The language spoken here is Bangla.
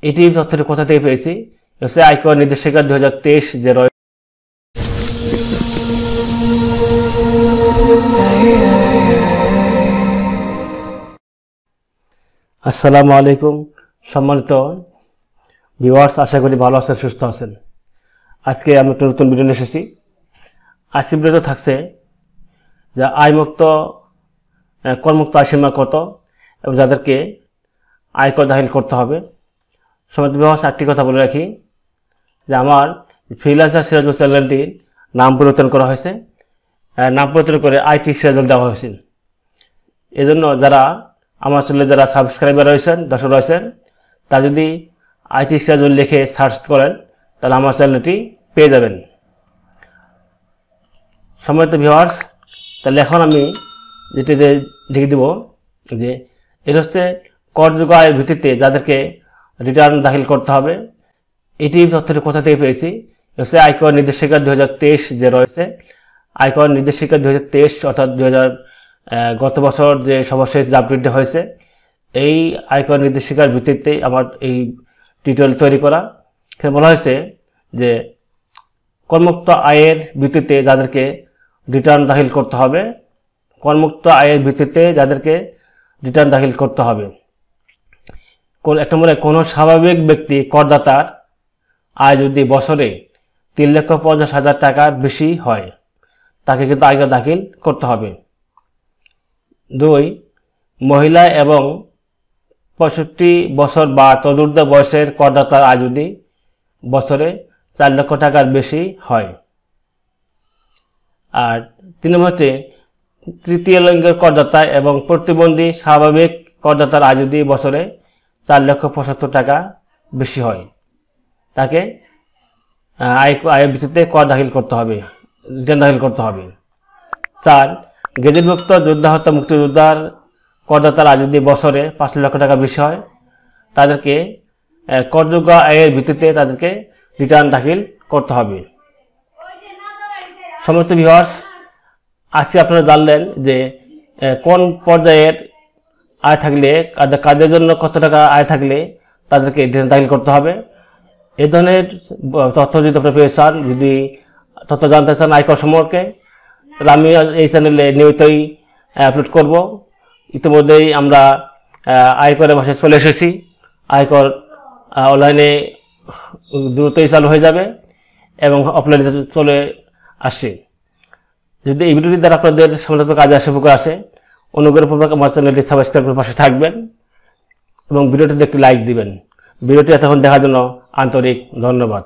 এটি তথ্যটি কোথা থেকে পেয়েছি? হচ্ছে আয়কর নির্দেশিকা 2023 যে রয়েছে। আসসালামু আলাইকুম সম্মানিত ভিউয়ার্স, আশা করি ভালো আছেন, সুস্থ আছেন। আজকে আমি একটা নতুন ভিডিও নিয়ে এসেছি। আজকের ভিডিওতে থাকছে যে আয়মুক্ত করমুক্ত আয় সীমা কত এবং যাদেরকে আয়কর দাখিল করতে হবে। সম্মানিত ভিউয়ার্স, একটি কথা বলে রাখি যে আমার ফ্রিল্যান্সার সিরাজুল চ্যানেলটির নাম পরিবর্তন করা হয়েছে। নাম পরিবর্তন করে আইটি সিরাজুল দেওয়া হয়েছে। এজন্য যারা আমার চ্যানেলে যারা সাবস্ক্রাইবার রয়েছেন, দর্শক রয়েছেন, তারা যদি আইটি সিরাজুল লিখে সার্চ করেন তাহলে আমার চ্যানেলটি পেয়ে যাবেন। সম্মানিত ভিউয়ার্স, তাহলে এখন আমি যেটিতে লিখে দেব যে এটা হচ্ছে করযোগ্য আয়ের ভিত্তিতে যাদেরকে রিটার্ন দাখিল করতে হবে। এটি তথ্যটি কোথা থেকে পেয়েছি? হচ্ছে আয়কর নির্দেশিকা 2023 যে রয়েছে। আয়কর নির্দেশিকা 2023 অর্থাৎ গত বছর যে সর্বশেষ যে আপডেটটি হয়েছে, এই আয়কর নির্দেশিকার ভিত্তিতে আমার এই টিউটোরিয়াল তৈরি করা। এখানে বলা হয়েছে যে করমুক্ত আয়ের ভিত্তিতে যাদেরকে রিটার্ন দাখিল করতে হবে, করমুক্ত আয়ের ভিত্তিতে যাদেরকে রিটার্ন দাখিল করতে হবে। এক নম্বরে কোনো স্বাভাবিক ব্যক্তি করদাতার আয় যদি বছরে 3,50,000 টাকার বেশি হয় তাকে কিন্তু আয়কর দাখিল করতে হবে। 2, মহিলা এবং 65 বছর বা তদূর্ধ্ব বয়সের করদাতার আয় যদি বছরে 4 লক্ষ টাকার বেশি হয়। আর 3 নম্বর হচ্ছে তৃতীয় লিঙ্গের করদাতা এবং প্রতিবন্ধী স্বাভাবিক করদাতার আয় যদি বছরে 4,75,000 টাকা বেশি হয় তাকে আয়ের ভিত্তিতে কর দাখিল করতে হবে, রিটার্ন দাখিল করতে হবে। 4, গেজেটভুক্ত যোদ্ধা হত্যা মুক্তিযোদ্ধার করদাতার আয় যদি বছরে 5 লক্ষ টাকা বেশি হয় তাদেরকে করযোগ্য আয়ের ভিত্তিতে তাদেরকে রিটার্ন দাখিল করতে হবে। সম্মানিত ভিউয়ার্স, আজকে আপনারা জানলেন যে কোন পর্যায়ের আয় থাকলে কাদের জন্য কত টাকা আয় থাকলে তাদেরকে রিটার্ন দাখিল করতে হবে। এই ধরনের তথ্য যদি আপনারা পেয়ে চান, যদি তথ্য জানতে চান আয়কর সম্পর্কে, তাহলে আমি এই চ্যানেলে নিয়মিতই আপলোড করব। ইতিমধ্যেই আমরা আয়করের মাসে চলে এসেছি। আয়কর অনলাইনে দ্রুতই চালু হয়ে যাবে এবং অফলাইনে চলে আসছে। যদি এই ভিডিওটি দ্বারা আপনাদের সামনে কাজে আসে, উপকার আসে, অনুগ্রহপূর্বক আমার চ্যানেলটি সাবস্ক্রাইব করে পাশে থাকবেন এবং ভিডিওটিতে একটি লাইক দিবেন। ভিডিওটি এতক্ষণ দেখার জন্য আন্তরিক ধন্যবাদ।